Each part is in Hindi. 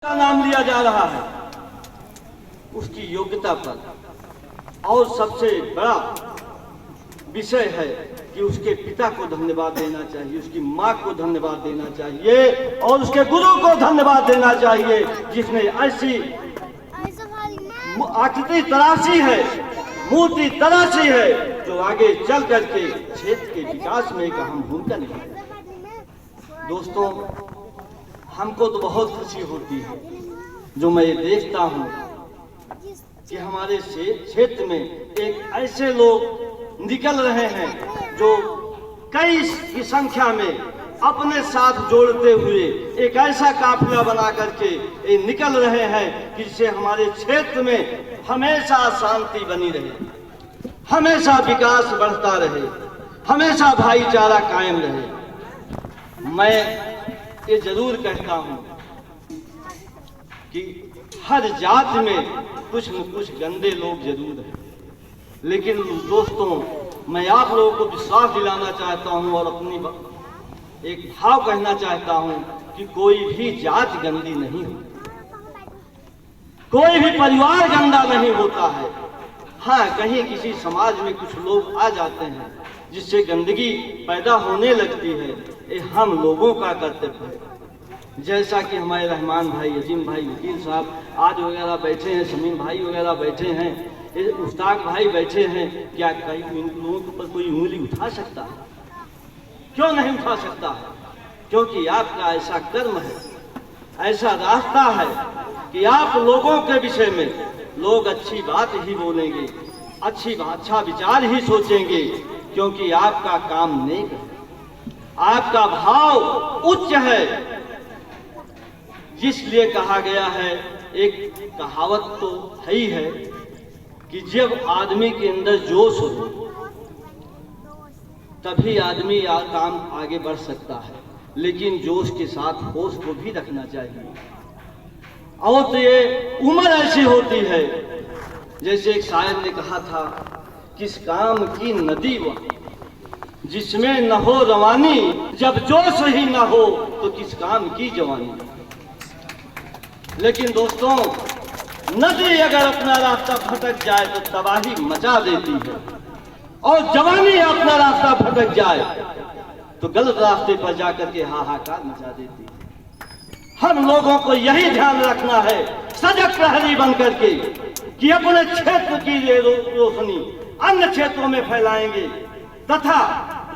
का नाम लिया जा रहा है उसकी योग्यता पर, और सबसे बड़ा विषय है कि उसके पिता को धन्यवाद देना चाहिए, उसकी माँ को धन्यवाद देना चाहिए और उसके गुरु को धन्यवाद देना चाहिए जिसने ऐसी आकृति तराशी है, मूर्ति तराशी है जो आगे चल करके क्षेत्र के विकास में एक अहम भूमिका निभाए। दोस्तों, हमको तो बहुत खुशी होती है जो मैं ये देखता हूँ कि हमारे क्षेत्र में एक ऐसे लोग निकल रहे हैं जो कई की संख्या में अपने साथ जोड़ते हुए एक ऐसा काफिला बना करके निकल रहे हैं कि जिससे हमारे क्षेत्र में हमेशा शांति बनी रहे, हमेशा विकास बढ़ता रहे, हमेशा भाईचारा कायम रहे। मैं ये जरूर कहता हूं कि हर जात में कुछ न कुछ गंदे लोग जरूर हैं, लेकिन दोस्तों मैं आप लोगों को विश्वास दिलाना चाहता हूं और अपनी एक भाव कहना चाहता हूं कि कोई भी जात गंदी नहीं होती, कोई भी परिवार गंदा नहीं होता है। हाँ, कहीं किसी समाज में कुछ लोग आ जाते हैं जिससे गंदगी पैदा होने लगती है, ये हम लोगों का कर्तव्य है। जैसा कि हमारे रहमान भाई, अजीम भाई, वकील साहब आज वगैरह बैठे हैं, शमीम भाई वगैरह बैठे हैं, मुश्ताक भाई बैठे हैं, क्या कहीं इन लोगों के ऊपर कोई उंगली उठा सकता है? क्यों नहीं उठा सकता है? क्योंकि आपका ऐसा कर्म है, ऐसा रास्ता है कि आप लोगों के विषय में लोग अच्छी बात ही बोलेंगे, अच्छा विचार ही सोचेंगे, क्योंकि आपका काम नेक है, आपका भाव उच्च है। जिसलिए कहा गया है, एक कहावत तो है ही है कि जब आदमी के अंदर जोश हो तभी आदमी काम आगे बढ़ सकता है, लेकिन जोश के साथ होश को भी रखना चाहिए। और तो ये उम्र ऐसी होती है, जैसे एक शायर ने कहा था, किस काम की नदी वह जिसमें न हो रवानी, जब जोश ही न हो तो किस काम की जवानी। लेकिन दोस्तों, नदी अगर अपना रास्ता भटक जाए तो तबाही मचा देती है, और जवानी अपना रास्ता भटक जाए तो गलत रास्ते पर जाकर के हाहाकार मचा देती है। हम लोगों को यही ध्यान रखना है, सजग प्रहरी बन करके, कि अपने क्षेत्र की रोशनी अन्य क्षेत्रों में फैलाएंगे, तथा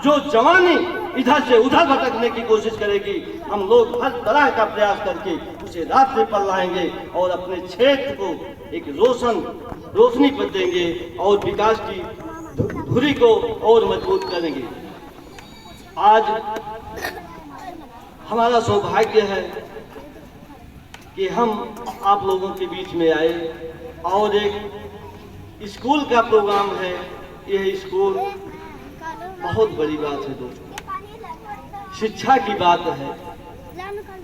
जो जवानी इधर से उधर भटकने की कोशिश करेगी, हम लोग हर तरह का प्रयास करके उसे रास्ते पर लाएंगे और अपने क्षेत्र को एक रोशनी पर देंगे और विकास की धुरी को और मजबूत करेंगे। आज हमारा सौभाग्य है कि हम आप लोगों के बीच में आए और एक स्कूल का प्रोग्राम है। यह स्कूल बहुत बड़ी बात है दोस्तों, शिक्षा की बात है,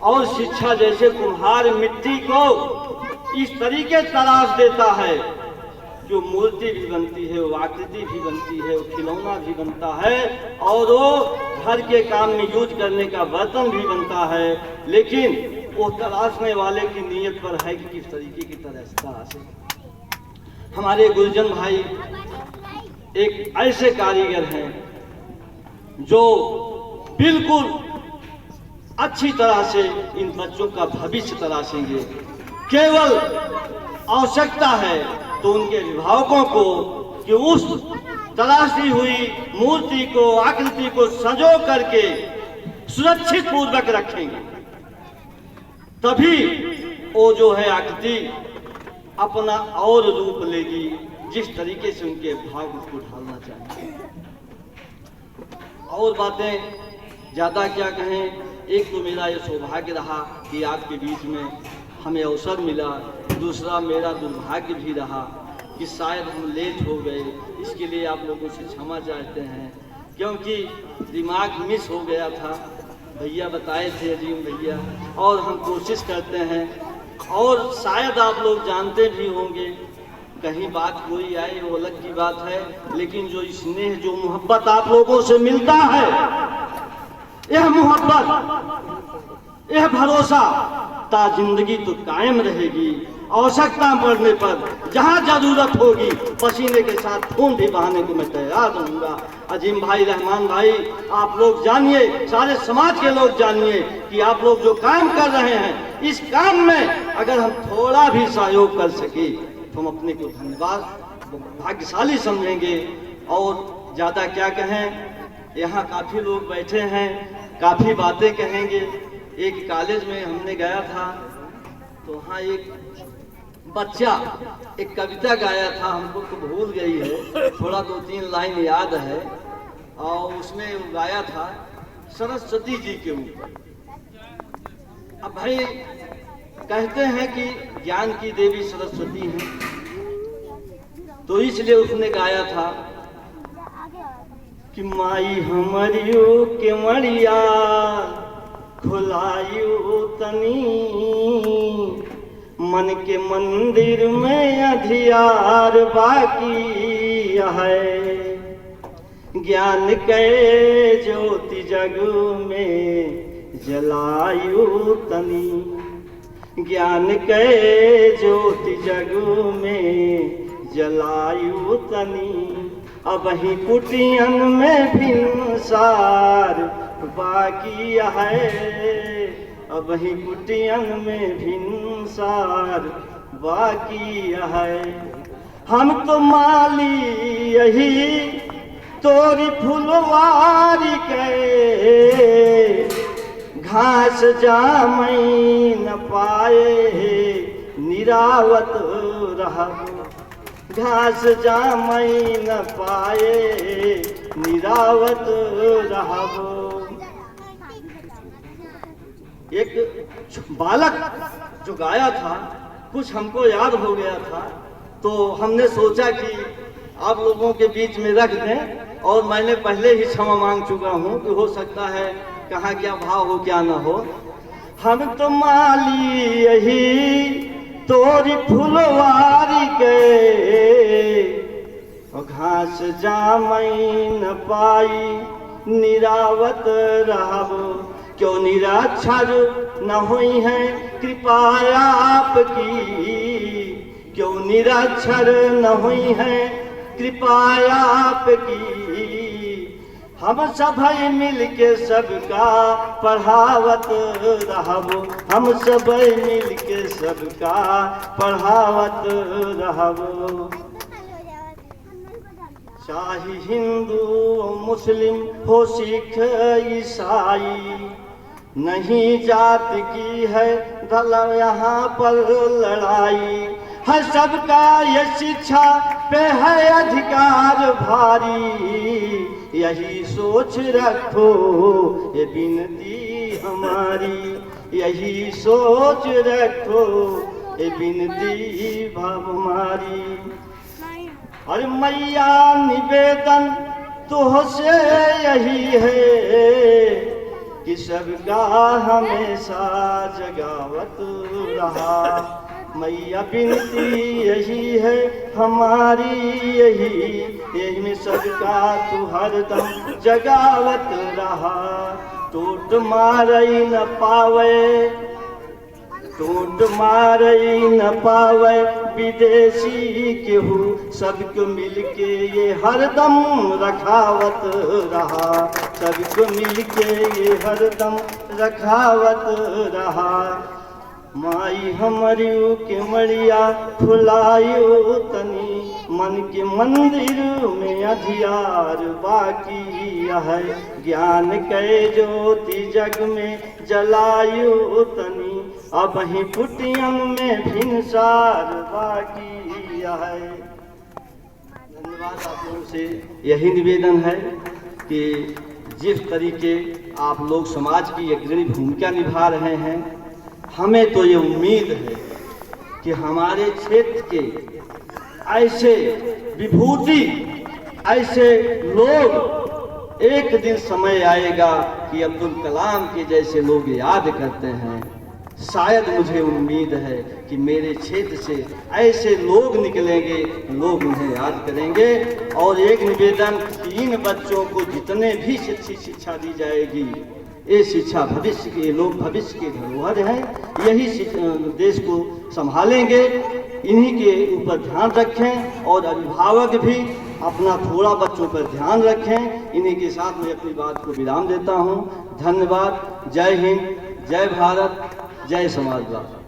और शिक्षा जैसे कुम्हार मिट्टी को इस तरीके तराश देता है, जो मूर्ति भी बनती है, वो आकृति भी बनती है, वो खिलौना भी बनता है, और वो घर के काम में यूज करने का बर्तन भी बनता है, लेकिन वो तराशने वाले की नीयत पर है कि किस तरीके की तराशे। हमारे गुरजन भाई एक ऐसे कारीगर हैं जो बिल्कुल अच्छी तरह से इन बच्चों का भविष्य तराशेंगे। केवल आवश्यकता है तो उनके अभिभावकों को कि उस तराशी हुई मूर्ति को, आकृति को संजो करके सुरक्षित पूर्वक रखेंगे, तभी वो जो है आकृति अपना और रूप लेगी, जिस तरीके से उनके भाव उसको ढालना चाहिए। और बातें ज्यादा क्या कहें, एक तो मेरा ये सौभाग्य रहा कि आपके बीच में हमें अवसर मिला, दूसरा मेरा दुर्भाग्य भी रहा कि शायद हम लेट हो गए। इसके लिए आप लोगों से क्षमा चाहते हैं, क्योंकि दिमाग मिस हो गया था। भैया बताए थे, अजीम भैया, और हम कोशिश करते हैं, और शायद आप लोग जानते भी होंगे, कहीं बात कोई आए वो अलग की बात है, लेकिन जो स्नेह, जो मोहब्बत आप लोगों से मिलता है, यह मोहब्बत, यह भरोसा ता जिंदगी तो कायम रहेगी। आवश्यकता पड़ने पर जहाँ जरूरत होगी पसीने के साथ खून भी बहाने को मैं तैयार रहूँगा। अजीम भाई, रहमान भाई, आप लोग जानिए, सारे समाज के लोग जानिए कि आप लोग जो काम कर रहे हैं, इस काम में अगर हम थोड़ा भी सहयोग कर सके तो हम अपने को धन्यवाद भाग्यशाली समझेंगे। और ज़्यादा क्या कहें, यहाँ काफ़ी लोग बैठे हैं, काफ़ी बातें कहेंगे। एक कॉलेज में हमने गया था तो वहाँ एक बच्चा एक कविता गाया था, हमको तो भूल गई है, थोड़ा 2-3 लाइन याद है, और उसमें वो गाया था सरस्वती जी के ऊपर। अब भाई कहते हैं कि ज्ञान की देवी सरस्वती हैं, तो इसलिए उसने गाया था कि माई हमरियो के मरिया खुलायु तनी, मन के मंदिर में अधियार बाकी है, ज्ञान के ज्योति जग में जलायु तनी, ज्ञान के ज्योति जग में जलायु तनी, अब ही कुटियन में भिनसार बाकी है, अब ही कुटियन में भिनसार बाकी है। हम तो माली यही तोरी फुलवारी के, घास जामई न पाए निरावत रहब, घास जामई न पाए निरावत रहब। एक बालक जो गाया था, कुछ हमको याद हो गया था, तो हमने सोचा कि आप लोगों के बीच में रख दें, और मैंने पहले ही क्षमा मांग चुका हूँ कि हो सकता है कहाँ क्या भाव हो क्या ना हो। हम तो माली यही तोरी फुलवारी के, घास जामई न पाई निरावत रहब, क्यों निराक्षर न हुई है कृपा आपकी, क्यों निराक्षर न हुई है कृपा आपकी। हम सब मिल के सबका पढ़ावत रहब, हम सब मिल के सबका पढ़ावत रहब। चाहे हिंदू मुस्लिम हो सिख ईसाई, नहीं जात की है धल यहाँ पर लड़ाई, है सबका ये शिक्षा पे है अधिकार भारी, यही सोच रखो ये विनती हमारी, यही सोच रखो ये विनती भाव हमारी। अरे मैया निवेदन तुझसे यही है कि सबका हमेशा जगावत रहा, मैया विनती यही है हमारी, यही में सबका तू हरदम जगावत रहा। टूट मारई न पावे, टूट मारई न पावे विदेशी केहू, सबको मिलके ये हरदम रखावत रहा, सबको मिलके ये हरदम रखावत रहा। माई हमरियो के मड़िया फुलायो तनी, मन के मंदिर में अधियार बाकी है, ज्ञान के ज्योति जग में जलायो तनी, अब ही कुटियन में भिनसार बाकी है। धन्यवाद। आप लोगों से यही निवेदन है कि जिस तरीके आप लोग समाज की अग्रणी भूमिका निभा रहे हैं, हमें तो ये उम्मीद है कि हमारे क्षेत्र के ऐसे विभूति, ऐसे लोग, एक दिन समय आएगा कि अब्दुल कलाम के जैसे लोग याद करते हैं। शायद मुझे उम्मीद है कि मेरे क्षेत्र से ऐसे लोग निकलेंगे, लोग उन्हें याद करेंगे। और एक निवेदन कि इन बच्चों को जितने भी शिक्षा दी जाएगी, ये शिक्षा भविष्य के, लोग भविष्य के धरोहर हैं, यही देश को संभालेंगे। इन्हीं के ऊपर ध्यान रखें और अभिभावक भी अपना थोड़ा बच्चों पर ध्यान रखें। इन्हीं के साथ मैं अपनी बात को विराम देता हूँ। धन्यवाद। जय हिंद, जय भारत, जय समाजवाद।